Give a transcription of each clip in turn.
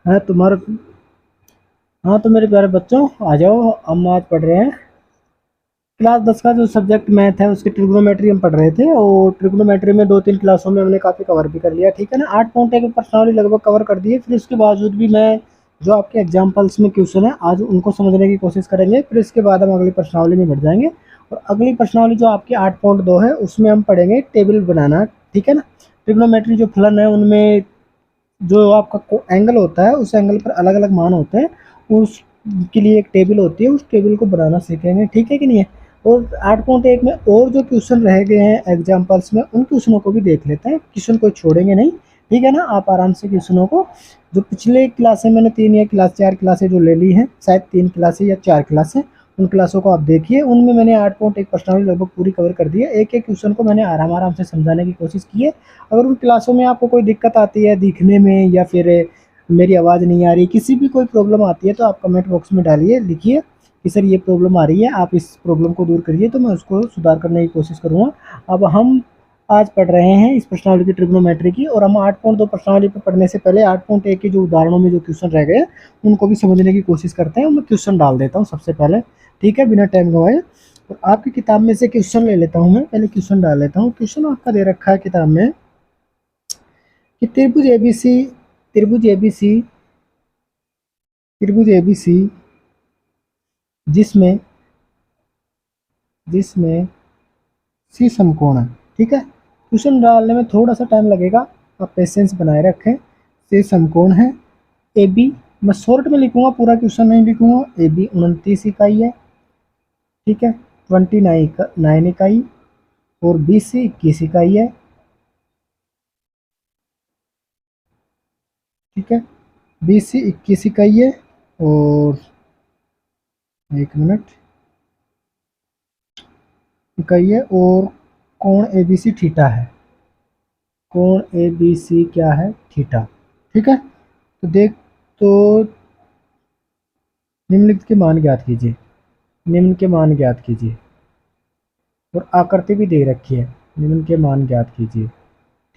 है तुम्हारा। हाँ तो मेरे प्यारे बच्चों, आ जाओ। हम आज पढ़ रहे हैं क्लास 10 का जो सब्जेक्ट मैथ है, उसकी ट्रिग्नोमेट्री हम पढ़ रहे थे। और ट्रिग्नोमेट्री में 2-3 क्लासों में हमने काफ़ी कवर भी कर लिया, ठीक है ना। 8 पॉइंट एक पर्सनली लगभग कवर कर दिए। फिर उसके बावजूद भी मैं जो आपके एग्जाम्पल्स में क्वेश्चन है आज उनको समझने की कोशिश करेंगे। फिर इसके बाद हम अगली प्रश्नावली में बढ़ जाएंगे। और अगली प्रश्नावली जो आपकी 8.2 है, उसमें हम पढ़ेंगे टेबल बनाना, ठीक है ना। ट्रिग्नोमेट्री जो फलन है उनमें जो आपका एंगल होता है, उस एंगल पर अलग अलग मान होते हैं, उसके लिए एक टेबल होती है, उस टेबल को बनाना सीखेंगे, ठीक है कि नहीं है। और 8.1 में और जो क्वेश्चन रह गए हैं एग्जाम्पल्स में, उन क्वेश्चनों को भी देख लेते हैं, क्वेश्चन को छोड़ेंगे नहीं, ठीक है ना। आप आराम से क्वेश्चनों को, जो पिछले क्लासें मैंने 3 या क्लास 4 क्लासें जो ले ली हैं, शायद 3 क्लासें या 4 क्लासें, उन क्लासों को आप देखिए। उनमें मैंने 8.1 प्रश्नावली लगभग पूरी कवर कर दी है। एक एक क्वेश्चन को मैंने आराम आराम से समझाने की कोशिश की है। अगर उन क्लासों में आपको कोई दिक्कत आती है दिखने में, या फिर मेरी आवाज़ नहीं आ रही, किसी भी कोई प्रॉब्लम आती है, तो आप कमेंट बॉक्स में डालिए, लिखिए कि सर ये प्रॉब्लम आ रही है, आप इस प्रॉब्लम को दूर करिए, तो मैं उसको सुधार करने की कोशिश करूँगा। अब हम आज पढ़ रहे हैं इस प्रश्नावली की ट्रिग्नोमेट्री की। और हम 8.2 प्रश्नावली पर पढ़ने से पहले 8.1 के जो उदाहरणों में जो क्वेश्चन रह गए उनको भी समझने की कोशिश करते हैं। मैं क्वेश्चन डाल देता हूँ सबसे पहले, ठीक है, बिना टाइम गवाए। और आपकी किताब में से क्वेश्चन ले लेता हूँ, मैं पहले क्वेश्चन डाल लेता हूँ। क्वेश्चन आपका दे रखा है किताब में कि त्रिभुज एबीसी, त्रिभुज एबीसी, त्रिभुज एबीसी जिसमें जिसमें सी समकोण है, ठीक है। क्वेश्चन डालने में थोड़ा सा टाइम लगेगा, आप पेशेंस बनाए रखें। सी समकोण है ए बी, मैं शॉर्ट में लिखूंगा, पूरा क्वेश्चन नहीं लिखूंगा। ए बी 29 इकाई है, ठीक है, 29 इकाई। और बी सी 21 इकाई है, ठीक है, बी सी 21 इकाई है। और एक मिनट, इकाई है। और कोण ए बी सी थीटा है, कोण ए बी सी क्या है, थीटा, ठीक है। तो देख, तो निम्नलिखित के मान ज्ञात कीजिए, निम्न के मान ज्ञात कीजिए। और आकृति भी दे रखी है, निम्न के मान ज्ञात कीजिए,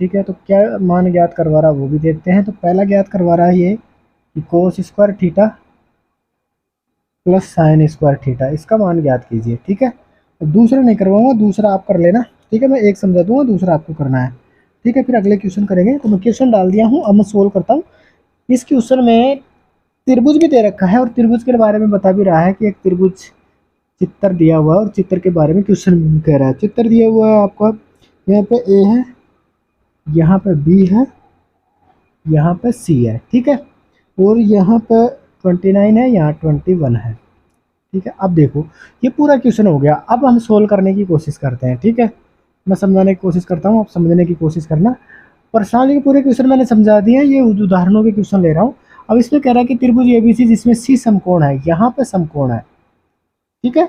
ठीक है। तो क्या मान ज्ञात करवा रहा है वो भी देखते हैं। तो पहला ज्ञात करवा रहा है ये कि cos square theta plus sine square theta, इसका मान ज्ञात कीजिए, ठीक है। तो दूसरा नहीं करवाऊंगा, दूसरा आप कर लेना, ठीक है। मैं एक समझा दूंगा, दूसरा आपको करना है, ठीक है। फिर अगले क्वेश्चन करेंगे। तो मैं क्वेश्चन डाल दिया हूँ, अब मैं सोल्व करता हूँ। इस क्वेश्चन में त्रिभुज भी दे रखा है, और त्रिभुज के बारे में बता भी रहा है कि एक त्रिभुज चित्र दिया हुआ है, और चित्र के बारे में क्वेश्चन कह रहा है। चित्र दिया हुआ है आपका, यहाँ पे ए है, यहाँ पे बी है, यहाँ पे सी है, ठीक है। और यहाँ पे 29 है, यहाँ 21 है, ठीक है। अब देखो, ये पूरा क्वेश्चन हो गया। अब हम सोल्व करने की कोशिश करते हैं, ठीक है। मैं समझाने की कोशिश करता हूँ, आप समझने की कोशिश करना। पर्सनली के पूरे क्वेश्चन मैंने समझा दिए हैं, ये उदाहरणों के क्वेश्चन ले रहा हूँ। अब इसमें कह रहा है कि त्रिभुज एबीसी जिसमें सी समकोण है, यहाँ पे समकोण है, ठीक है,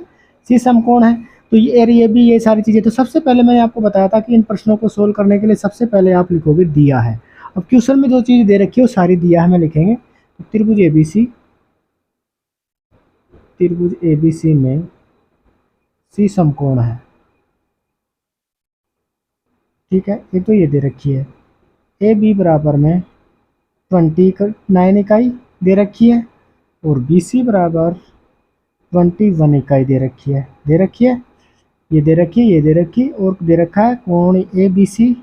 सी समकोण है। तो ये भी, ये सारी चीज़ें। तो सबसे पहले मैंने आपको बताया था कि इन प्रश्नों को सोल्व करने के लिए सबसे पहले आप लिखोगे दिया है। अब क्वेश्चन में जो चीज़ दे रखी है वो सारी दिया है, मैं लिखेंगे। तो त्रिभुज एबीसी, त्रिभुज एबीसी में सी समकोण है, ठीक है। एक तो ये दे रखी है, ए बी बराबर में 29 इकाई दे रखी है, और बी सी बराबर 21 इकाई दे रखी है, दे रखी है, ये दे रखी है, ये दे रखी, और दे रखा है कोण ए बी सी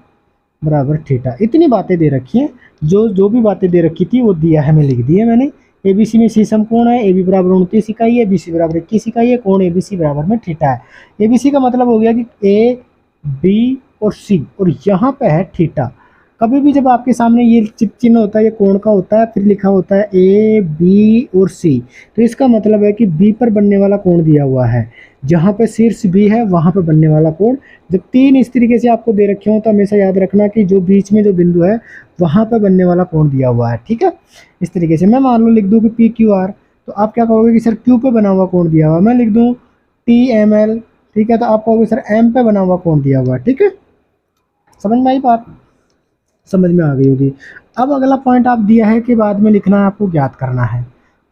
बराबर थीटा। इतनी बातें दे रखी हैं। जो जो भी बातें दे रखी थी वो दिया है, मैं लिख दी है मैंने। ए बी सी में सी समकोण है, ए बी बराबर 29 इकाई है, बी सी बराबर 21 इकाई है, कोण ए बी सी बराबर में थीटा है। ए बी सी का मतलब हो गया कि ए बी और सी, और यहाँ पे है थीटा। कभी भी जब आपके सामने ये चिन्ह होता है, ये कोण का होता है, फिर लिखा होता है ए बी और सी, तो इसका मतलब है कि बी पर बनने वाला कोण दिया हुआ है, जहाँ पे शीर्ष बी है वहाँ पे बनने वाला कोण। जब तीन इस तरीके से आपको दे रखे हो तो हमेशा याद रखना कि जो बीच में जो बिंदु है वहाँ पे बनने वाला कोण दिया हुआ है, ठीक है। इस तरीके से मैं मान लो लिख दूँ कि पी क्यू आर, तो आप क्या कहोगे कि सर क्यू पे बना हुआ कोण दिया हुआ है। मैं लिख दूँ टी एम एल, ठीक है, तो आप कहोगे सर एम पे बना हुआ कोण दिया हुआ है, ठीक है। समझ में आई बात, समझ में आ गई होगी। अब अगला पॉइंट आप दिया है कि बाद में लिखना है, आपको ज्ञात करना है।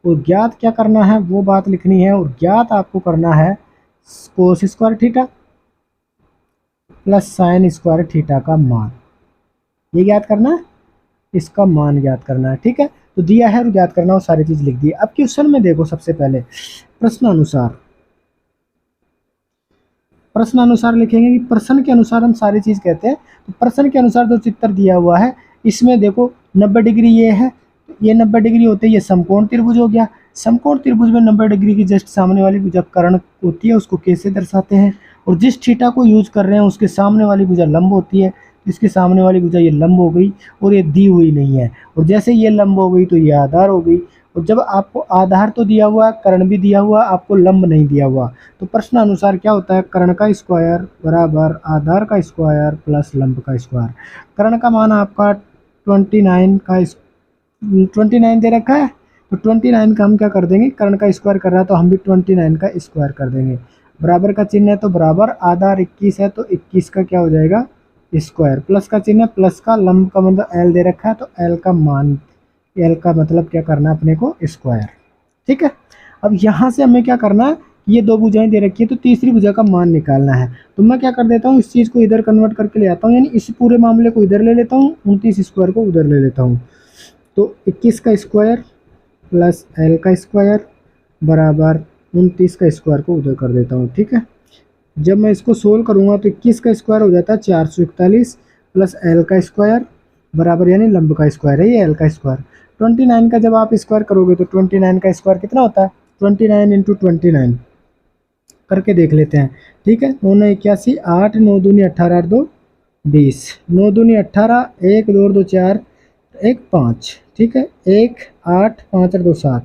और ज्ञात क्या करना है वो बात लिखनी है। और ज्ञात आपको करना है cos square theta plus sine square theta का मान, ये ज्ञात करना है, इसका मान ज्ञात करना है, ठीक है। तो दिया है और याद करना, वो सारी चीज़ लिख दी। अब क्वेश्चन में देखो, सबसे पहले प्रश्नानुसार लिखेंगे कि प्रश्न के अनुसार हम सारी चीज़ कहते हैं। तो प्रश्न के अनुसार जो चित्र दिया हुआ है इसमें देखो 90 डिग्री ये है, ये 90 डिग्री होते हैं, ये समकोण त्रिभुज हो गया। समकोण त्रिभुज में 90 डिग्री की जस्ट सामने वाली भुजा कर्ण होती है, उसको कैसे दर्शाते हैं, और जिस थीटा को यूज कर रहे हैं उसके सामने वाली भुजा लंब होती है, इसके सामने वाली भुजा ये लंब हो गई और ये दी हुई नहीं है, और जैसे ये लंब हो गई तो ये आधार हो गई। और जब आपको आधार तो दिया हुआ, कर्ण भी दिया हुआ, आपको लंब नहीं दिया हुआ, तो प्रश्न अनुसार क्या होता है, कर्ण का स्क्वायर बराबर आधार का स्क्वायर प्लस लंब का स्क्वायर। कर्ण का मान आपका 29 दे रखा है, तो 29 का हम क्या कर देंगे, कर्ण का स्क्वायर कर रहा है तो हम भी 29 का स्क्वायर कर देंगे। बराबर का चिन्ह है तो बराबर, आधार 21 है तो 21 का क्या हो जाएगा स्क्वायर, प्लस का चिन्ह है प्लस का, लंब का मतलब एल दे रखा है तो एल का मान, एल का मतलब क्या करना है अपने को स्क्वायर। ठीक है, अब यहाँ से हमें क्या करना है, ये दो भुजाएं दे रखी है तो तीसरी भुजा का मान निकालना है। तो मैं क्या कर देता हूँ, इस चीज़ को इधर कन्वर्ट करके ले आता हूँ, यानी इस पूरे मामले को इधर ले लेता हूँ, 29 स्क्वायर को उधर ले लेता हूँ। तो 21 का स्क्वायर प्लस एल का स्क्वायर बराबर 29 का स्क्वायर को उधर कर देता हूँ। ठीक है, जब मैं इसको सोल्व करूँगा तो 21 का स्क्वायर हो जाता है 441 प्लस एल का स्क्वायर बराबर, यानी लंब का स्क्वायर है ये एल का स्क्वायर। 29 का जब आप स्क्वायर करोगे तो 29 का स्क्वायर कितना होता है, 29 इंटू 29 करके देख लेते हैं। ठीक है, 9 9 81, 8 9 दूनी 18 8 2 20, 9 दूनी 18, 1 2 2 4 1 5, ठीक है, 1 8 5 2 7,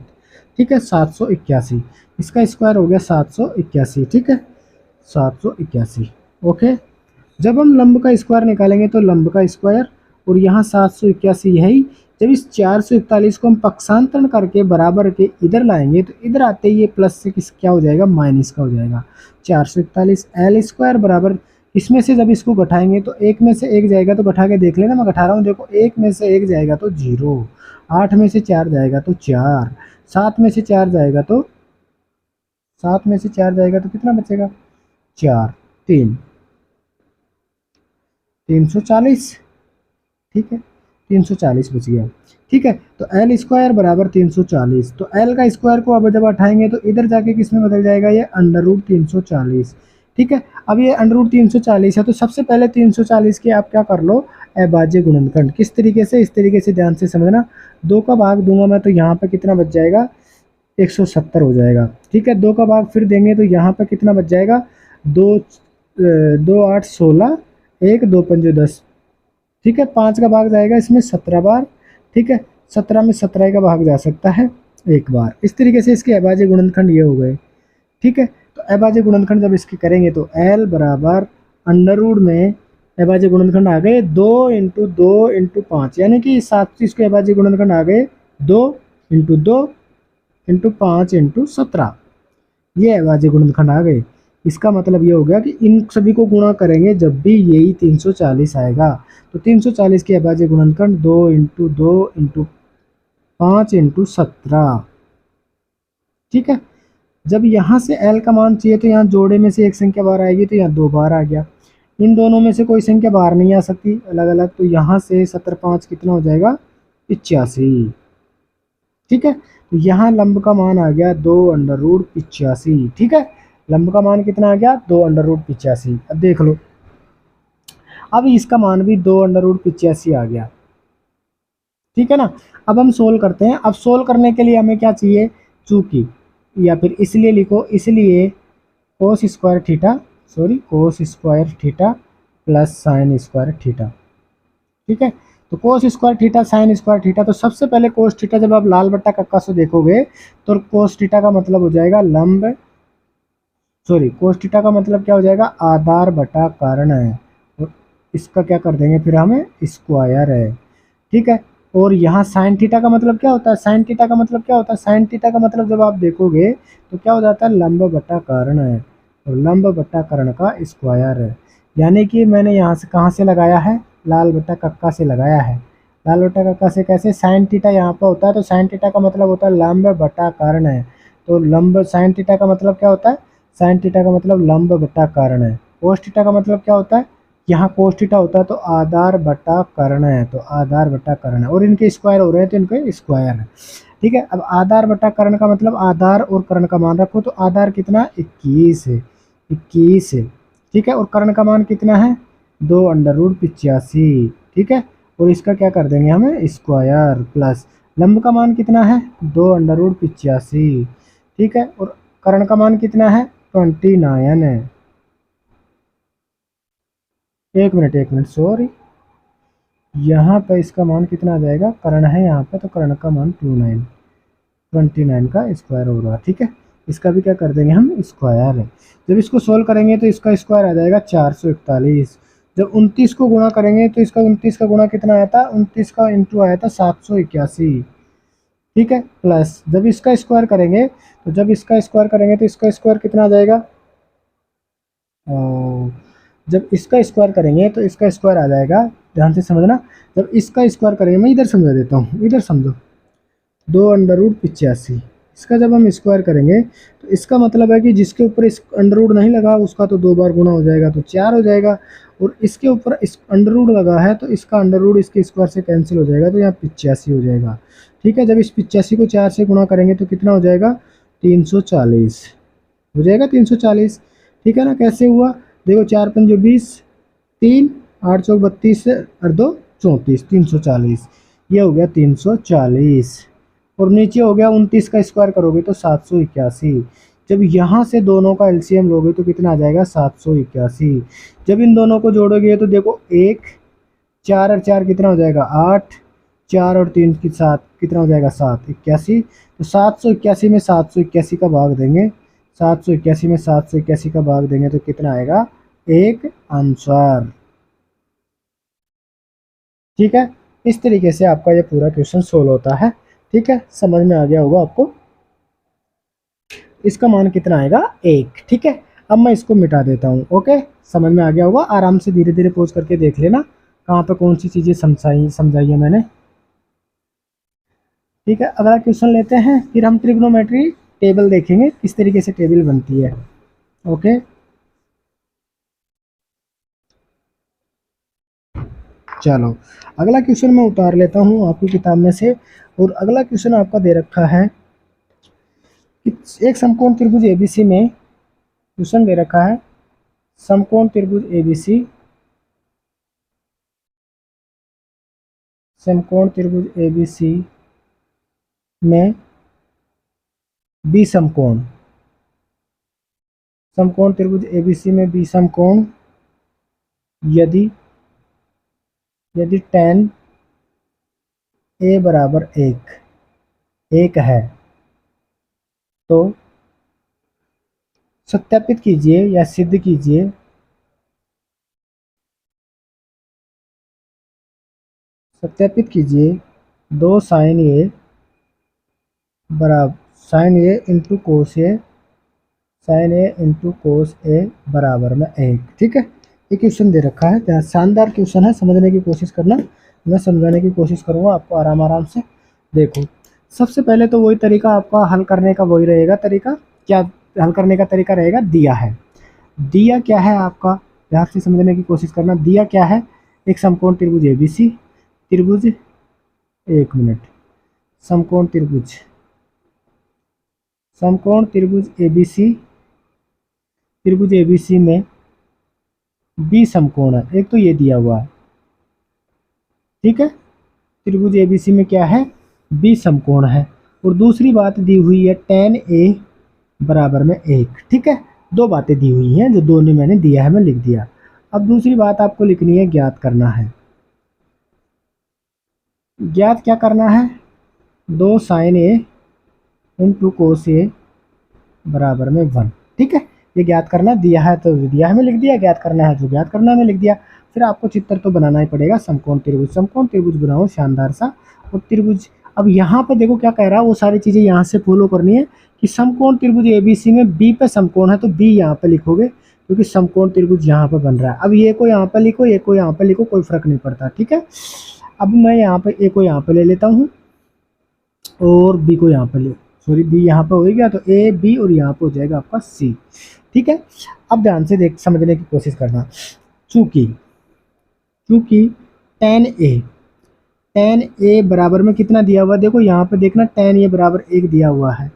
ठीक है, 781, इसका स्क्वायर हो गया 781। ठीक है, 781। ओके, जब हम लंब का स्क्वायर निकालेंगे तो लंब का स्क्वायर, और यहाँ 781 है ही। जब इस 441 को हम पक्षांतरण करके बराबर के इधर लाएंगे तो इधर आते ही ये प्लस से किस क्या हो जाएगा, माइनस का हो जाएगा। 441 एल स्क्वायर बराबर, इसमें से जब इसको घटाएंगे तो एक में से एक जाएगा तो घटा के देख लेना, मैं घटा रहा हूँ देखो, एक में से एक जाएगा तो 0, 8 में से 4 जाएगा तो 4, 7 में से 4 जाएगा तो 7 में से 4 जाएगा तो कितना बचेगा, 4 3 340। ठीक है, 340 बच गया। ठीक है, तो एल स्क्वायर बराबर 340, तो एल का स्क्वायर को अब जब उठाएंगे तो इधर जाके किस में बदल जाएगा, ये अंडर रूट 340। ठीक है, अब ये अंडर रूट 340 है तो सबसे पहले 340 के आप क्या कर लो, अभाज्य गुणनखंड। किस तरीके से, इस तरीके से ध्यान से समझना, 2 का भाग दूंगा मैं तो यहाँ पे कितना बच जाएगा, 170 हो जाएगा। ठीक है, 2 का भाग फिर देंगे तो यहाँ पे कितना बच जाएगा, 2 2 8 16, 1 2 5 10। ठीक है, 5 का भाग जाएगा इसमें 17 बार। ठीक है, 17 में 17 का भाग जा सकता है एक बार। इस तरीके से इसके अभाज्य गुणनखंड ये हो गए। ठीक है, तो अभाज्य गुणनखंड जब इसके करेंगे तो एल बराबर अंडर रूट में अभाज्य गुणनखंड आ गए 2 इंटू 2 इंटू 5, यानी कि 7 के अभाज्य गुणनखंड आ गए 2 इंटू 2 इंटू 5 इंटू 17, ये अभाज्य गुणनखंड आ गए। इसका मतलब ये हो गया कि इन सभी को गुणा करेंगे जब भी यही 340 आएगा, तो 340 के अभाज्य गुणनखंड 2 इंटू 2 इंटू 5 इंटू 17। ठीक है, जब यहाँ से L का मान चाहिए तो यहाँ जोड़े में से एक संख्या बाहर आएगी, तो यहाँ 2 बार आ गया। इन दोनों में से कोई संख्या बाहर नहीं आ सकती अलग अलग, तो यहाँ से 17 5 कितना हो जाएगा, 85। ठीक है, तो यहाँ लंब का मान आ गया 2 अंडर रूट 85। ठीक है, लंब का मान कितना आ गया, 2 अंडर रूट 85। अब देख लो, अब इसका मान भी 2 अंडर रूट 85 आ गया। ठीक है ना, अब हम सोल्व करते हैं। अब सोल्व करने के लिए हमें क्या चाहिए, चूंकि, या फिर इसलिए लिखो, इसलिए cos square theta, sorry cos square theta plus sine square theta. ठीक है, तो cos square theta sine square theta, तो सबसे पहले कोस थीटा जब आप लाल बट्टा कक्का से देखोगे तो कोस थीटा का मतलब हो जाएगा लंब, सॉरी कोस थीटा का मतलब क्या हो जाएगा, आधार बटा कर्ण है, और इसका क्या कर देंगे फिर हमें स्क्वायर है। ठीक है, और यहाँ साइन थीटा का मतलब क्या होता है, साइन थीटा का मतलब क्या होता है, साइन थीटा का मतलब जब आप देखोगे तो क्या हो जाता है, लंब बटा कर्ण है, और लंब बटा कर्ण का स्क्वायर है। यानी कि मैंने यहाँ से कहाँ से लगाया है, लाल बटा कक्का से लगाया है। लाल बटा कक्का से कैसे, साइन थीटा यहाँ पर होता है तो साइन थीटा का मतलब होता है लंब बटा कर्ण है, तो लंब साइन थीटा का मतलब क्या होता है, साइन थीटा का मतलब लंब बटा कर्ण है। कोस थीटा का मतलब क्या होता है, यहाँ कोस थीटा होता है तो आधार बटा कर्ण है, तो आधार बटा कर्ण है, और इनके स्क्वायर हो रहे हैं तो इनके स्क्वायर है। ठीक है, अब आधार बटा कर्ण का मतलब आधार और कर्ण का मान रखो, तो आधार कितना 21 है, 21 है। ठीक है, और कर्ण का मान कितना है 2√85। ठीक है, और इसका क्या कर देंगे हमें स्क्वायर, प्लस लंब का मान कितना है 2√85। ठीक है, और कर्ण का मान कितना है 29 है। एक मिनट सॉरी, यहाँ पे इसका मान कितना आ जाएगा, कर्ण है यहाँ पे तो कर्ण का मान 29 का स्क्वायर होगा। ठीक है, इसका भी क्या कर देंगे हम स्क्वायर है। जब इसको सोल्व करेंगे तो इसका स्क्वायर आ जाएगा 441। जब 29 को गुणा करेंगे तो इसका 29 का गुणा कितना आया था, 29 का इंटू आया था 781। ठीक है, प्लस जब इसका स्क्वायर करेंगे तो जब इसका स्क्वायर करेंगे तो इसका स्क्वायर कितना आ जाएगा, जब इसका स्क्वायर करेंगे तो इसका स्क्वायर आ जाएगा, ध्यान से समझना, जब इसका स्क्वायर करेंगे, मैं इधर समझा देता हूँ, इधर समझो, 2√85। इसका जब हम स्क्वायर करेंगे तो इसका मतलब है कि जिसके ऊपर इस अंडर रूट नहीं लगा उसका तो 2 बार गुना हो जाएगा तो 4 हो जाएगा, और इसके ऊपर इस अंडर रूट लगा है तो इसका अंडर रूट इसके स्क्वायर से कैंसिल हो जाएगा, तो यहाँ 85 हो जाएगा। ठीक है, जब इस 85 को 4 से गुणा करेंगे तो कितना हो जाएगा 340 हो जाएगा, 340। ठीक है ना, कैसे हुआ देखो, 4 पंजे 20, 3 8 चौक 32 और 2 34, 340, ये हो गया 340। और नीचे हो गया 29 का स्क्वायर करोगे तो 781। जब यहाँ से दोनों का एलसीएम लोगे तो कितना आ जाएगा 781। जब इन दोनों को जोड़ोगे तो देखो 1 4 और 4 कितना हो जाएगा 8, 4 और 3 की 7 कितना हो जाएगा 7, 81। तो 781 में 781 का भाग देंगे, 781 में 781 का भाग देंगे तो कितना आएगा एक आंसर। ठीक है, इस तरीके से आपका ये पूरा क्वेश्चन सोल्व होता है। ठीक है, समझ में आ गया होगा आपको, इसका मान कितना आएगा 1। ठीक है, अब मैं इसको मिटा देता हूँ। ओके, समझ में आ गया होगा, आराम से धीरे धीरे पोज करके देख लेना कहाँ पे कौन सी चीज़ें समझाई है मैंने। ठीक है, अगला क्वेश्चन लेते हैं, फिर हम ट्रिग्नोमेट्री टेबल देखेंगे किस तरीके से टेबल बनती है। ओके, चलो अगला क्वेश्चन मैं उतार लेता हूँ आपकी किताब में से, और अगला क्वेश्चन आपका दे रखा है कि एक समकोण त्रिभुज एबीसी में, क्वेश्चन दे रखा है समकोण त्रिभुज एबीसी, समकोण त्रिभुज एबीसी में बी समकोण, समकोण त्रिभुज एबीसी में बी समकोण यदि tan a बराबर 1 है तो सत्यापित कीजिए या सिद्ध कीजिए दो साइन ए बराबर साइन ए इंटू कोस ए, साइन ए इंटू कोस ए बराबर में 1। ठीक है, ये क्वेश्चन दे रखा है, शानदार क्वेश्चन है, समझने की कोशिश करना, मैं समझाने की कोशिश करूँगा आपको आराम से। देखो, सबसे पहले तो वही तरीका आपका हल करने का वही रहेगा, तरीका क्या हल करने का तरीका रहेगा, दिया है, दिया क्या है आपका, ध्यान से समझने की कोशिश करना। दिया क्या है, एक समकोण त्रिभुज एबीसी, त्रिभुज, एक मिनट, समकोण त्रिभुज, समकोण त्रिभुज एबीसी, त्रिभुज एबीसी में बी समकोण है, एक तो ये दिया हुआ है। ठीक है, त्रिभुज एबीसी में क्या है बी समकोण है, और दूसरी बात दी हुई है tan a बराबर में 1। ठीक है, दो बातें दी हुई हैं जो दोनों मैंने दिया है, मैं लिख दिया। अब दूसरी बात आपको लिखनी है, ज्ञात करना है, ज्ञात क्या करना है, दो साइन ए इंटू कोस ए बराबर में 1। ठीक है, ये ज्ञात करना दिया है तो दिया है मैं लिख दिया, ज्ञात करना है जो ज्ञात करना है मैं लिख दिया। फिर आपको चित्र तो बनाना ही पड़ेगा, समकोण त्रिभुज, समकोण त्रिभुज बनाओ शानदार सा, और त्रिभुज, अब यहाँ पर देखो क्या कह रहा है, वो सारी चीज़ें यहाँ से फॉलो करनी है कि समकोण त्रिभुज एबीसी में बी पे समकोण है तो बी यहाँ पे लिखोगे, क्योंकि समकोण त्रिभुज यहाँ पर बन रहा है। अब ए को यहाँ पर लिखो, ए को यहाँ पर लिखो, कोई फर्क नहीं पड़ता। ठीक है, अब मैं यहाँ पे ए को यहाँ पे ले लेता हूँ और बी को यहाँ पे ले, सॉरी बी यहाँ पे हो गया तो ए बी, और यहाँ पे हो जाएगा आपका सी। ठीक है, अब ध्यान से देख समझने की कोशिश करना, चूंकि क्योंकि टेन ए बराबर में कितना दिया हुआ है, देखो यहाँ पे देखना टेन ए बराबर 1 दिया हुआ है,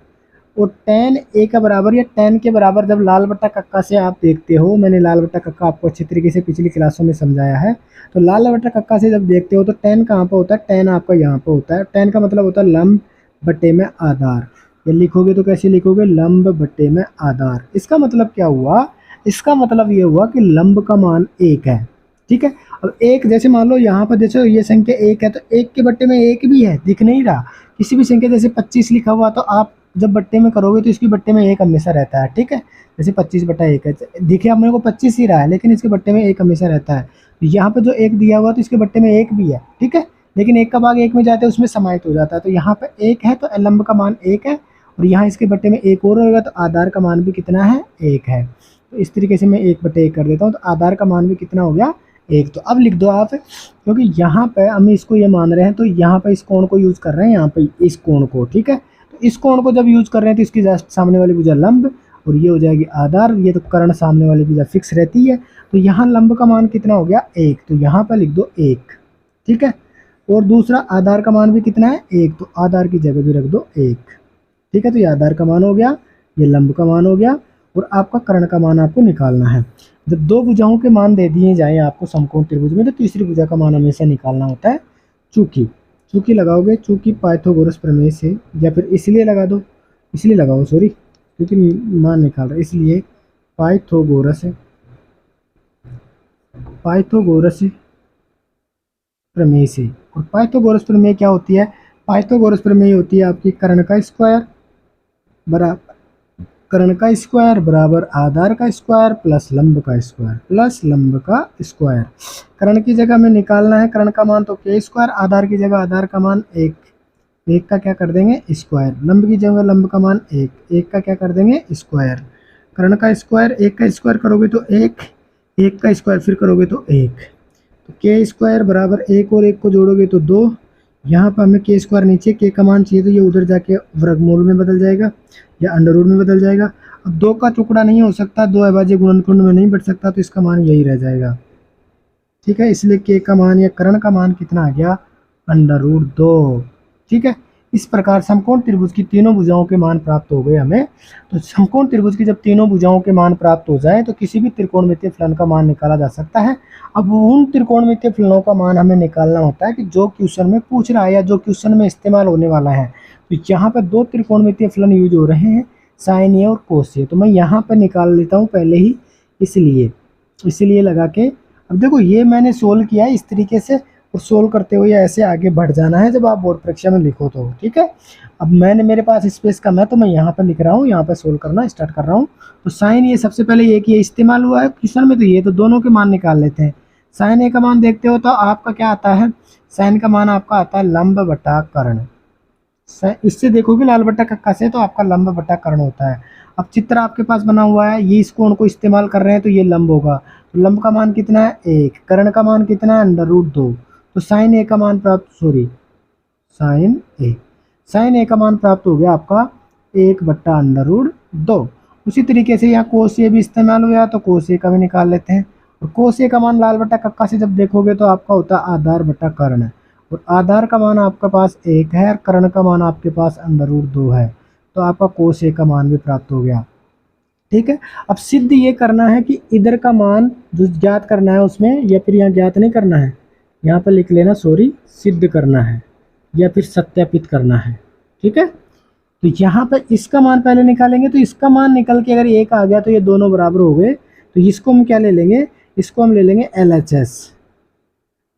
और टेन ए का बराबर या टेन के बराबर जब लाल बट्टा कक्का से आप देखते हो, मैंने लाल बट्टा कक्का आपको अच्छी तरीके से पिछली क्लासों में समझाया है, तो लाल बट्टा कक्का से जब देखते हो तो टेन कहाँ पर होता है, टेन आपका यहाँ पर होता है। टेन का मतलब होता है लंब बट्टे में आधार, ये लिखोगे तो कैसे लिखोगे, लंब बट्टे में आधार। इसका मतलब क्या हुआ, इसका मतलब ये हुआ कि लंब का मान 1 है, ठीक है। अब एक जैसे मान लो यहाँ पर जैसे ये संख्या 1 है, तो 1 के बट्टे में 1 भी है, दिख नहीं रहा। किसी भी संख्या जैसे 25 लिखा हुआ, तो आप जब बट्टे में करोगे तो इसके बट्टे में 1 हमेशा रहता है, ठीक है। जैसे 25/1 है, दिखे अपने को 25 ही रहा है, लेकिन इसके बट्टे में 1 हमेशा रहता है। तो यहाँ पे जो 1 दिया हुआ तो इसके बट्टे में 1 भी है, ठीक है, लेकिन 1 का भाग 1 में जाते हैं उसमें समाहित हो जाता है। तो यहाँ पे 1 है तो लंब का मान 1 है, और यहाँ इसके बट्टे में 1 और होगा, तो आधार का मान भी कितना है, 1 है। तो इस तरीके से मैं 1/1 कर देता हूँ, तो आधार का मान भी कितना हो गया, 1। तो अब लिख दो आप, क्योंकि यहाँ पे हम इसको ये मान रहे हैं, तो यहाँ पे इस कोण को यूज कर रहे हैं, यहाँ पे इस कोण को, ठीक है। तो इस कोण को जब यूज कर रहे हैं तो इसकी जस्ट सामने वाली भुजा लंब, और ये हो जाएगी आधार, ये तो कर्ण सामने वाली भुजा फिक्स रहती है। तो यहाँ लंब का मान कितना हो गया, 1, तो यहाँ पर लिख दो 1, ठीक है। और दूसरा आधार का मान भी कितना है, 1, तो आधार की जगह भी रख दो 1, ठीक है। तो ये आधार का मान हो गया, ये लंब का मान हो गया, और आपका कर्ण का मान आपको निकालना है। जब दो भुजाओं के मान दे दिए जाएं आपको समकोण त्रिभुज में, तो तीसरी भुजा का मान हमेशा निकालना होता है। चूंकि लगाओगे, चूंकि पाइथागोरस प्रमेय से, या फिर इसलिए लगा दो, इसलिए लगाओ सॉरी, क्योंकि मान निकाल रहे, इसलिए पाइथागोरस प्रमेय से। और पाइथागोरस प्रमेय क्या होती है, पाइथागोरस प्रमेय होती है आपकी कर्ण का स्क्वायर बराबर आधार का स्क्वायर प्लस लंब का स्क्वायर। कर्ण की जगह में निकालना है कर्ण का मान, तो के स्क्वायर, आधार की जगह आधार का मान 1, 1 का क्या कर देंगे स्क्वायर, लंब की जगह लंब का मान 1, 1 का क्या कर देंगे स्क्वायर। कर्ण का स्क्वायर 1 का स्क्वायर करोगे तो 1, 1 का स्क्वायर फिर करोगे तो 1, तो के स्क्वायर बराबर 1 और 1 को जोड़ोगे तो 2। यहाँ पर हमें के स्क्वायर नीचे, के का मान चाहिए, तो ये उधर जाके वर्गमूल में बदल जाएगा या अंडर रूट में बदल जाएगा। अब 2 का टुकड़ा नहीं हो सकता, 2 अभाज्य गुणनखंड में नहीं बढ़ सकता, तो इसका मान यही रह जाएगा, ठीक है। इसलिए के का मान या कर्ण का मान कितना आ गया, √2, ठीक है। इस प्रकार समकोण त्रिभुज की तीनों भुजाओं के मान प्राप्त हो गए हमें। तो समकोण त्रिभुज की जब तीनों भुजाओं के मान प्राप्त हो जाए, तो किसी भी त्रिकोणमितीय फलन का मान निकाला जा सकता है। अब उन त्रिकोणमितीय फलनों का मान हमें निकालना होता है कि जो क्वेश्चन में पूछ रहा है या जो क्वेश्चन में इस्तेमाल होने वाला है। तो यहाँ पर 2 त्रिकोणमितीय फलन यूज हो रहे हैं, साइन ए और कोस ए, तो मैं यहाँ पर निकाल लेता हूँ पहले ही, इसलिए लगा के। अब देखो ये मैंने सोल्व किया है इस तरीके से, और सोल्व करते हुए ऐसे आगे बढ़ जाना है जब आप बोर्ड परीक्षा में लिखो तो, ठीक है। अब मेरे पास स्पेस कम है, तो मैं यहाँ पर लिख रहा हूँ, यहाँ पर सोल्व करना स्टार्ट कर रहा हूँ। तो साइन ए सबसे पहले एक ये इस्तेमाल हुआ है क्वेश्चन में, तो ये तो दोनों के मान निकाल लेते हैं। साइन ए का मान देखते हो तो आपका क्या आता है, साइन का मान आपका आता है लंब बटा कर्ण। इससे देखोगे लाल बट्टा कक्का से, तो आपका लंब बटा कर्ण होता है। अब चित्र आपके पास बना हुआ है, ये इस कोण को इस्तेमाल कर रहे हैं, तो ये लंब होगा, तो लंब का मान कितना है 1, कर्ण का मान कितना है √2। तो साइन ए का मान साइन ए का मान प्राप्त हो गया आपका 1/√2। उसी तरीके से यहाँ कोस ए भी इस्तेमाल हुआ, तो कोस ए का भी निकाल लेते हैं। और कोस ए का मान लाल बट्टा कक्का से जब देखोगे तो आपका होता है आधार बटा कर्ण, और आधार का मान आपके पास 1 है और कर्ण का मान आपके पास √2 है, तो आपका कोस ए का मान भी प्राप्त हो गया, ठीक है। अब सिद्ध ये करना है कि इधर का मान जो ज्ञात करना है उसमें, या फिर यहाँ ज्ञात नहीं करना है, यहाँ पर लिख लेना सॉरी, सिद्ध करना है या फिर सत्यापित करना है, ठीक है। तो यहाँ पर इसका मान पहले निकालेंगे, तो इसका मान निकल के अगर 1 आ गया तो ये दोनों बराबर हो गए, तो इसको हम क्या ले लेंगे, इसको हम ले लेंगे LHS,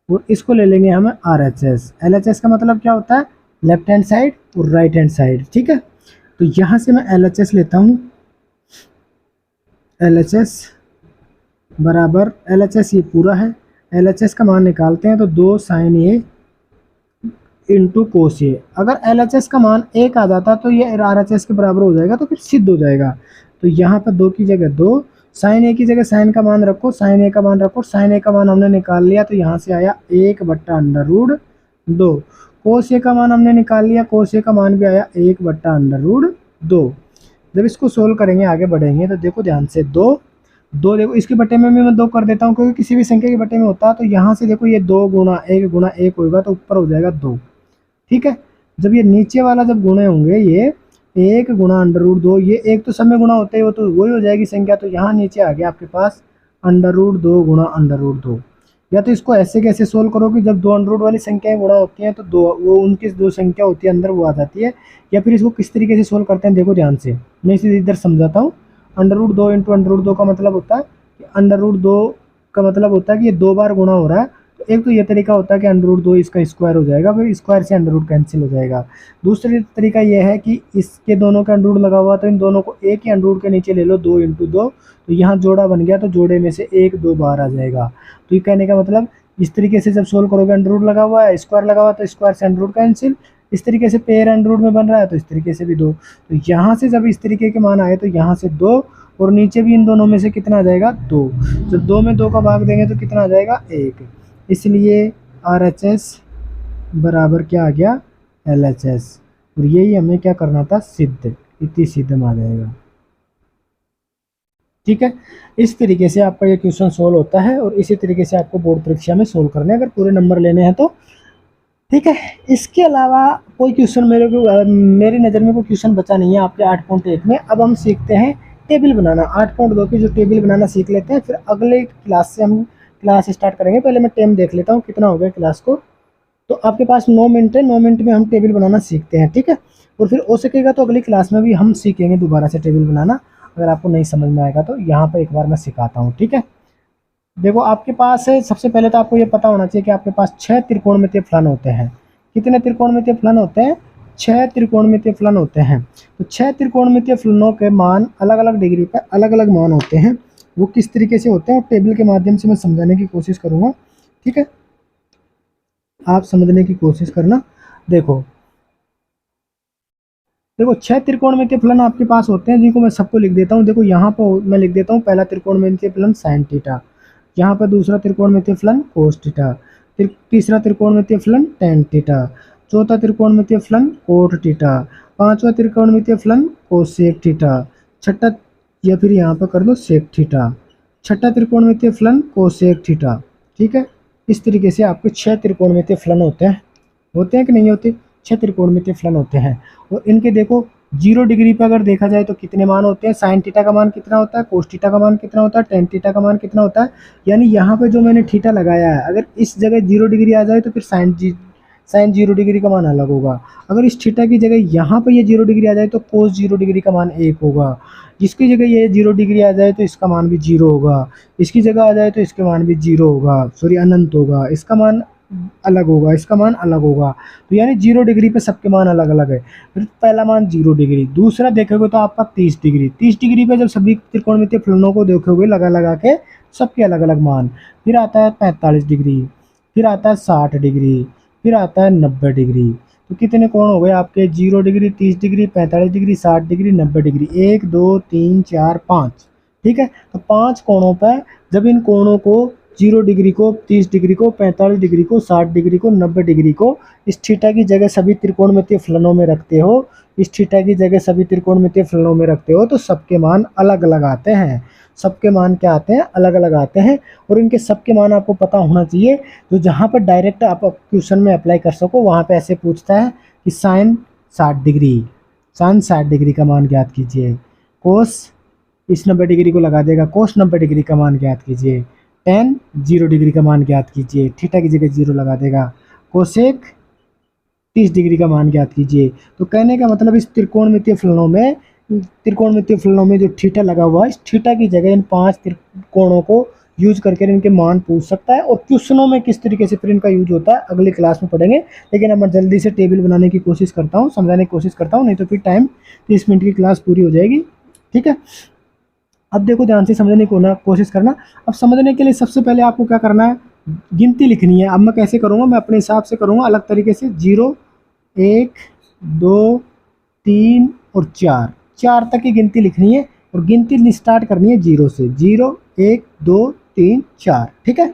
और इसको ले लेंगे हम RHS। LHS का मतलब क्या होता है, लेफ्ट हैंड साइड और राइट हैंड साइड, ठीक है। तो यहाँ से मैं LHS लेता हूँ, LHS बराबर, LHS ये पूरा है, LHS का मान निकालते हैं, तो 2 साइन ए इंटू कोस ए। अगर LHS का मान 1 आ जाता तो ये RHS के बराबर हो जाएगा, तो फिर सिद्ध हो जाएगा। तो यहाँ पर 2 की जगह 2, साइन ए की जगह साइन का मान रखो, साइन ए का मान रखो, साइन ए का मान हमने निकाल लिया, तो यहाँ से आया 1/√2। कोस ए का मान हमने निकाल लिया, कोस ए का मान भी आया 1/√2। जब इसको सोल्व करेंगे आगे बढ़ेंगे, तो देखो ध्यान से 2 दो देखो इसके बट्टे में भी मैं दो कर देता हूँ, क्योंकि किसी भी संख्या के बट्टे में होता है तो यहाँ से देखो ये दो गुणा एक होगा तो ऊपर हो जाएगा दो। ठीक है, जब ये नीचे वाला जब गुणे होंगे ये एक गुणा अंडर रूट दो, ये एक तो सब में गुणा होते ही वो तो वही हो जाएगी संख्या, तो यहाँ नीचे आ गया आपके पास अंडर रूट दो गुणा अंडर रूट दो। या तो इसको ऐसे कैसे सोल्व करो कि जब दो अंडर रूट वाली संख्याएं गुणा होती हैं तो दो वो उनकी दो संख्या होती है अंदर वो आ जाती है। या फिर इसको किस तरीके से सोल्व करते हैं देखो ध्यान से, मैं इसे इधर समझाता हूँ। अंडर रूट दो इंटू अंडर रूट दो का मतलब होता है कि अंडर रूट दो का मतलब होता है कि ये दो बार गुणा हो रहा है। तो एक तो ये तरीका होता है कि अंडर रूट दो इसका स्क्वायर हो जाएगा, फिर स्क्वायर से अंडर रूट कैंसिल हो जाएगा। दूसरा तरीका ये है कि इसके दोनों का अंडर रूट लगा हुआ तो इन दोनों को एक ही अंडर रूट के नीचे ले लो, दो इंटू दो, तो यहाँ जोड़ा बन गया तो जोड़े में से एक दो बार आ जाएगा। तो ये कहने का मतलब इस तरीके से जब सोल्व करोगे अंडर रूट लगा हुआ है स्क्वायर लगा हुआ है तो स्क्वायर से अंडर रूट कैंसिल, इस तरीके से पेयर अंडर रूट में बन रहा है तो इस तरीके से भी दो। तो यहाँ से जब इस तरीके के मान आए तो यहाँ से दो और नीचे भी इन दोनों में से कितना आ जाएगा दो। जब दो में दो का भाग देंगे तो कितना आ जाएगा एक, इसलिए RHS बराबर क्या आ गया LHS। और यही हमें क्या करना था सिद्ध, इतनी सिद्ध में आ जाएगा। ठीक है, इस तरीके से आपका ये क्वेश्चन सोल्व होता है और इसी तरीके से आपको बोर्ड परीक्षा में सोल्व करने अगर पूरे नंबर लेने हैं तो। ठीक है, इसके अलावा कोई क्वेश्चन मेरी नज़र में कोई क्वेश्चन बचा नहीं है आपके 8.1 में। अब हम सीखते हैं टेबल बनाना। 8.2 की जो टेबल बनाना सीख लेते हैं, फिर अगले क्लास से हम क्लास स्टार्ट करेंगे। पहले मैं टाइम देख लेता हूँ कितना हो गया क्लास को। तो आपके पास 9 मिनट है, 9 मिनट में हम टेबल बनाना सीखते हैं। ठीक है, और फिर हो सकेगा तो अगली क्लास में भी हम सीखेंगे दोबारा से टेबल बनाना। अगर आपको नहीं समझ में आएगा तो यहाँ पर एक बार मैं सिखाता हूँ। ठीक है, देखो आपके पास है, सबसे पहले तो आपको ये पता होना चाहिए कि आपके पास 6 त्रिकोणमितीय फलन होते हैं। कितने त्रिकोणमितीय फलन होते हैं? 6 त्रिकोणमितीय फलन होते हैं। तो 6 त्रिकोणमितीय फलनों के मान अलग अलग डिग्री पर अलग अलग मान होते हैं। वो किस तरीके से होते हैं और टेबल के माध्यम से मैं समझाने की कोशिश करूँगा। ठीक है, आप समझने की कोशिश करना। देखो 6 त्रिकोणमितीय फलन आपके पास होते हैं जिनको मैं सबको लिख देता हूँ। देखो यहाँ पर मैं लिख देता हूँ पहला त्रिकोणमितीय फलन साइन थीटा, यहाँ पर दूसरा त्रिकोणमितीय फलन कोस थीटा, तीसरा त्रिकोणमितीय फलन टेन थीटा, चौथा त्रिकोणमितीय फलन कोट थीटा, पांचवा त्रिकोणमितीय फलन कोसेक थीटा, छठा या फिर यहाँ पर कर दो सेक थीटा, छठा त्रिकोणमितीय फलन कोसेक थीटा। ठीक है, इस तरीके से आपके 6 त्रिकोणमितीय फलन होते हैं कि नहीं होते? 6 त्रिकोणमितीय फलन होते हैं। और इनके देखो 0 डिग्री पे अगर देखा जाए तो कितने मान होते हैं? साइन थीटा का मान कितना होता है, कोस थीटा का मान कितना होता है, टेन थीटा का मान कितना होता है। यानी यहाँ पे जो मैंने थीटा लगाया है अगर इस जगह 0 डिग्री आ जाए तो फिर साइन 0 डिग्री का मान अलग होगा। अगर इस थीटा की जगह यहाँ पर ये 0 डिग्री आ जाए तो कोस 0 डिग्री का मान 1 होगा। जिसकी जगह ये 0 डिग्री आ जाए तो इसका मान भी 0 होगा, इसकी जगह आ जाए तो इसके मान भी 0 होगा, सॉरी अनंत होगा, इसका मान अलग होगा, इसका मान अलग होगा। तो यानी 0 डिग्री पे सबके मान अलग अलग है। फिर पहला मान 0 डिग्री, दूसरा देखोगे तो आपका 30 डिग्री, 30 डिग्री पे जब सभी त्रिकोणमितीय फलनों को देखोगे लगा लगा के सबके अलग अलग मान। फिर आता है 45 डिग्री, फिर आता है 60 डिग्री, फिर आता है 90 डिग्री। तो कितने कोण हो गए आपके? 0 degree, 30 degree, 45 degree, 60 degree, 90 degree, 1 2 3 4 5। ठीक है, तो 5 कोणों पर जब इन कोणों को 0 डिग्री को, 30 डिग्री को, 45 डिग्री को, 60 डिग्री को, 90 डिग्री को इस थीटा की जगह सभी त्रिकोणमितीय फलनों में रखते हो, इस थीटा की जगह सभी त्रिकोणमितीय फलनों में रखते हो तो सबके मान अलग अलग आते हैं। सबके मान क्या आते हैं? अलग अलग आते हैं। और इनके सबके मान आपको पता होना चाहिए। तो जहाँ पर डायरेक्ट आप क्वेश्चन में अप्लाई कर सको वहाँ पे ऐसे पूछता है कि साइन 60 डिग्री का मान ज्ञात कीजिए, कोस इस 90 डिग्री को लगा देगा, कोस 90 डिग्री का मान ज्ञात कीजिए, टेन 0 डिग्री का मान ज्ञात कीजिए, थीटा की जगह 0 लगा देगा, कोसेक 30 डिग्री का मान ज्ञात कीजिए। तो कहने का मतलब इस त्रिकोणमितीय फलनों में जो थीटा लगा हुआ है इस थीटा की जगह इन 5 त्रिकोणों को यूज करके इनके मान पूछ सकता है। और क्वेश्चनों में किस तरीके से फिर इनका यूज होता है अगली क्लास में पढ़ेंगे। लेकिन अब मैं जल्दी से टेबल बनाने की कोशिश करता हूँ, समझाने की कोशिश करता हूँ, नहीं तो फिर टाइम 30 मिनट की क्लास पूरी हो जाएगी। ठीक है, अब देखो ध्यान से समझने की कोशिश करना। अब समझने के लिए सबसे पहले आपको क्या करना है? गिनती लिखनी है। अब मैं कैसे करूँगा? मैं अपने हिसाब से करूँगा अलग तरीके से। 0 1 2 3 और 4 तक की गिनती लिखनी है और गिनती स्टार्ट करनी है 0 से। 0 1 2 3 4। ठीक है,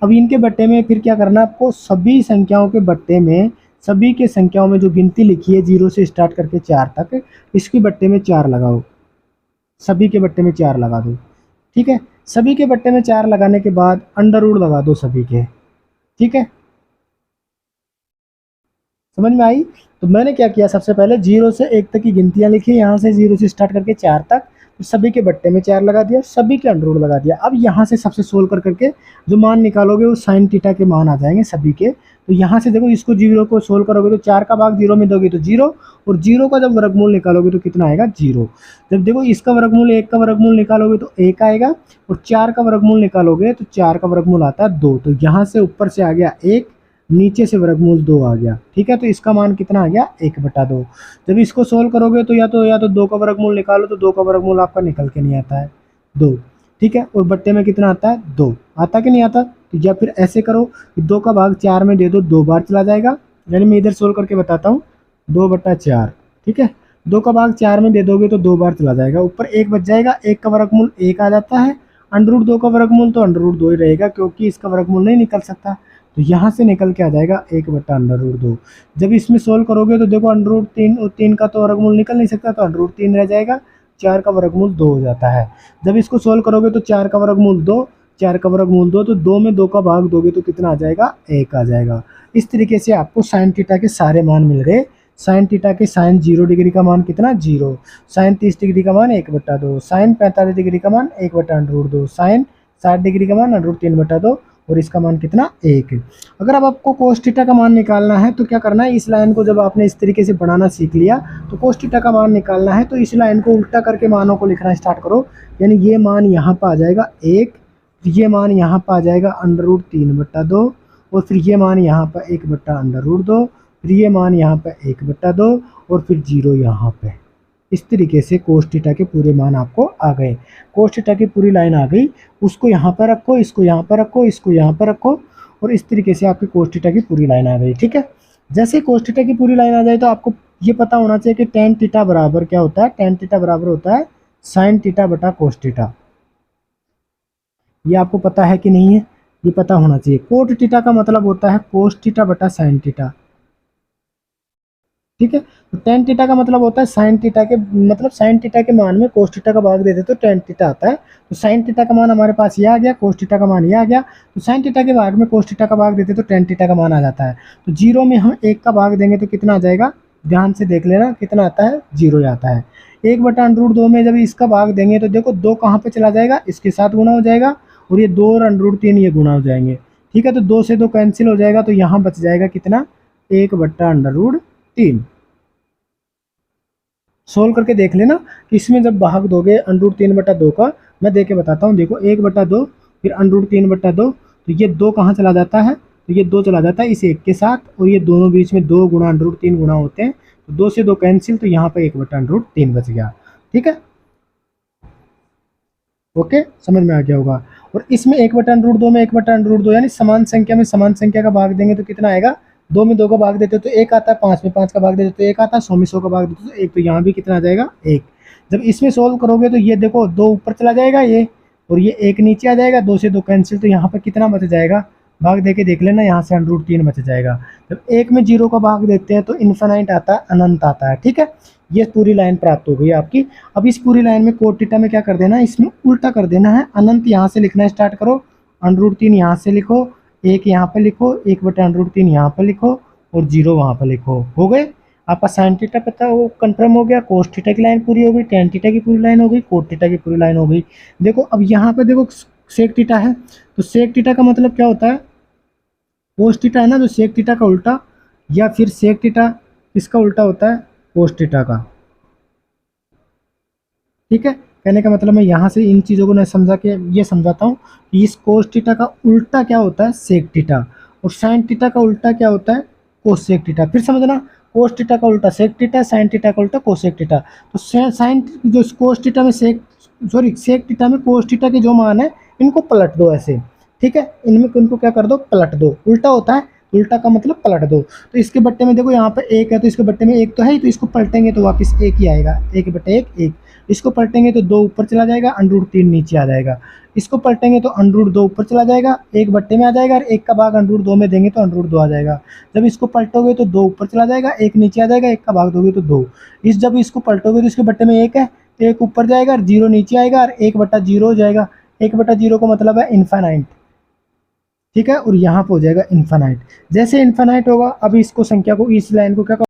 अब इनके बट्टे में फिर क्या करना है आपको? सभी संख्याओं के बट्टे में सभी के संख्याओं में जो गिनती लिखी है 0 से स्टार्ट करके 4 तक, इसके बट्टे में 4 लगाओ, सभी के बट्टे में 4 लगा दो। ठीक है, सभी के बट्टे में 4 लगाने के बाद अंडर रूट लगा दो सभी के, ठीक है, समझ में आई। तो मैंने क्या किया, सबसे पहले 0 से 1 तक की गिनतियां लिखी, यहाँ से 0 से स्टार्ट करके 4 तक, तो सभी के बट्टे में 4 लगा दिया, सभी के अंडर रूट लगा दिया। अब यहाँ से सबसे सोल्व कर करके जो मान निकालोगे वो साइन थीटा के मान आ जाएंगे सभी के। तो यहाँ से देखो, इसको 0 को सोल्व करोगे तो 4 का भाग 0 में दोगे तो 0, और 0 का जब वर्गमूल निकालोगे तो कितना आएगा, 0। जब देखो इसका वर्गमूल 1 का वर्गमूल निकालोगे तो 1 आएगा, और 4 का वर्गमूल निकालोगे तो 4 का वर्गमूल आता है 2। तो यहाँ से ऊपर से आ गया 1, नीचे से वर्गमूल 2 आ गया, ठीक है। तो इसका मान कितना आ गया, 1/2। जब इसको सोल्व करोगे तो या तो 2 का वर्गमूल निकालो, तो 2 का वर्गमूल आपका निकल के नहीं आता है 2, ठीक है। और बट्टे में कितना आता है, 2 आता कि नहीं आता। तो या फिर ऐसे करो कि 2 का भाग 4 में दे दो, 2 बार चला जाएगा, यानी मैं इधर सोल्व करके बताता हूँ, 2/4, ठीक है। 2 का भाग 4 में दे दोगे तो 2 बार चला जाएगा, ऊपर 1 बच जाएगा, 1 का वर्गमूल 1 आ जाता है, अंडर रूट 2 का वर्गमूल तो अंडर रूट 2 ही रहेगा, क्योंकि इसका वर्गमूल नहीं निकल सकता। तो यहाँ से निकल के आ जाएगा 1/√2। जब इसमें सोल्व करोगे तो देखो अंडर रूट 3 का तो वर्गमूल निकल नहीं सकता, तो अंडर रूट 3 रह जाएगा, 4 का वर्गमूल 2 हो जाता है। जब इसको सोल्व करोगे तो 4 का वर्गमूल 2, 4 का वर्गमूल 2, तो 2 में 2 का भाग दोगे तो कितना आ जाएगा, 1 आ जाएगा। इस तरीके से आपको साइन थीटा के सारे मान मिल गए। साइन थीटा के साइन 0 डिग्री का मान कितना, 0, साइन 30 डिग्री का मान 1/2, साइन 45 डिग्री का मान 1/√2, साइन 60 डिग्री का मान √3/2, और इसका मान कितना, 1। अगर अब आपको कोस थीटा का मान निकालना है तो क्या करना है, इस लाइन को जब आपने इस तरीके से बनाना सीख लिया तो कोस थीटा का मान निकालना है, तो इस लाइन को उल्टा करके मानों को लिखना स्टार्ट करो। यानी ये मान यहाँ पर आ जाएगा 1, ये मान यहाँ पर आ जाएगा √3/2, और फिर ये मान यहाँ पर 1/√2, फिर ये मान यहाँ पर 1/2, और फिर 0 यहाँ पे। इस तरीके से कोस थीटा के पूरे मान आपको आ गए। कोस थीटा की पूरी लाइन आ गई, उसको यहाँ पर रखो, इसको यहाँ पर रखो, इसको यहाँ पर रखो, और इस तरीके से आपकी कोस थीटा की पूरी लाइन आ गई, ठीक है। जैसे कोस थीटा की पूरी लाइन आ जाए तो आपको ये पता होना चाहिए कि टेन थीटा बराबर क्या होता है। टेन थीटा बराबर होता है साइन थीटा बटा कोस थीटा। ये आपको पता है कि नहीं है, ये पता होना चाहिए। कोट थीटा का मतलब होता है कोस थीटा बटा साइन थीटा, ठीक है। तो टेन थीटा का मतलब होता है साइन थीटा के, मतलब साइन थीटा के मान में कोस थीटा का भाग देते तो टेन थीटा आता है। तो साइन थीटा का मान हमारे पास ये आ गया, कोस थीटा का मान ये आ गया, तो साइन थीटा के भाग में कोस थीटा का भाग देते तो टेन थीटा का मान आ जाता है। तो 0 में हम 1 का भाग देंगे तो कितना आ जाएगा, ध्यान से देख लेना कितना आता है, 0 आता है। 1/√2 में जब इसका भाग देंगे तो देखो 2 कहाँ पर चला जाएगा, इसके साथ गुणा हो जाएगा, और ये 2 और √3 ये गुणा हो जाएंगे, ठीक है। तो 2 से 2 कैंसिल हो जाएगा, तो यहाँ बच जाएगा कितना, 1/√3। सोल्व करके देख लेना कि इसमें जब भाग दोगे √3/2 का, मैं दे के बताता हूँ। देखो 1/2 फिर √3/2, तो ये 2 कहाँ चला जाता है, तो ये 2 चला जाता है इस 1 के साथ, और ये दोनों बीच में 2 गुणा √3 गुणा होते हैं, तो 2 से 2 कैंसिल, तो यहाँ पे 1/√3 बच गया, ठीक है। ओके, समझ में आ गया होगा। और इसमें 1/√2 में 1/√2 यानी समान संख्या में समान संख्या का भाग देंगे तो कितना आएगा, 2 में 2 का भाग देते तो 1 आता है, 5 में 5 का भाग देते तो 1 आता है, 100 में 100 का भाग देते तो 1, तो यहाँ भी कितना आ जाएगा, 1। जब इसमें सोल्व करोगे तो ये देखो 2 ऊपर चला जाएगा ये, और ये 1 नीचे आ जाएगा, 2 से 2 कैंसिल, तो यहाँ पर कितना बच जाएगा, भाग दे के देख लेना, यहाँ से √3 बच जाएगा। जब 1 में 0 का भाग देते हैं तो इन्फिनाइट आता है, अनंत आता है, ठीक है। ये पूरी लाइन प्राप्त हो गई आपकी। अब इस पूरी लाइन में कोट थीटा में क्या कर देना है, इसमें उल्टा कर देना है, अनंत यहाँ से लिखना स्टार्ट करो, √3 यहाँ से लिखो, 1 यहाँ पर लिखो, 1/√3 यहाँ पर लिखो, और 0 वहाँ पर लिखो। हो गए आपका साइन थीटा पता वो कंफर्म हो गया, कोस थीटा की लाइन पूरी हो गई, टेन थीटा की पूरी लाइन हो गई, कोट थीटा की पूरी लाइन हो गई। देखो अब यहाँ पे देखो सेक थीटा है, तो सेक थीटा का मतलब क्या होता है, कोस थीटा है ना, तो सेक थीटा का उल्टा, या फिर सेक थीटा इसका उल्टा होता है कोस थीटा का, ठीक है। कहने का मतलब मैं यहाँ से इन चीज़ों को न समझा के ये समझाता हूँ कि इस कोस थीटा का उल्टा क्या होता है, सेक थीटा, और साइन थीटा का उल्टा क्या होता है, कोसेक थीटा। फिर समझना, कोस थीटा का उल्टा सेक थीटा, साइन थीटा का उल्टा कोसेक थीटा। तो साइन जो कोस थीटा में सेक थीटा में कोस थीटा के जो मान है इनको पलट दो ऐसे, ठीक है। इनमें इनको क्या कर दो, पलट दो, उल्टा होता है, उल्टा का मतलब पलट दो। तो इसके बट्टे में देखो यहाँ पे 1 है, तो इसके बट्टे में 1 तो है ही, तो इसको पलटेंगे तो वापस 1 ही आएगा, 1/1 1। इसको पलटेंगे तो 2 ऊपर चला जाएगा, √3 नीचे आ जाएगा। इसको पलटेंगे तो √2 ऊपर चला जाएगा, 1 बट्टे में आ जाएगा, और 1 का भाग √2 में देंगे तो √2 आ जाएगा। जब इसको पलटोगे तो 2 ऊपर चला जाएगा, 1 नीचे आ जाएगा, 1 का भाग दोगे तो 2। जब इसको पलटोगे तो इसके बट्टे में 1 है, तो 1 ऊपर जाएगा, 0 नीचे आएगा, और 1/0 हो जाएगा। 1/0 का मतलब है इन्फानाइट, ठीक है, और यहाँ पे हो जाएगा इन्फानाइट। जैसे इन्फानाइट होगा, अब इसको संख्या को, इस लाइन को क्या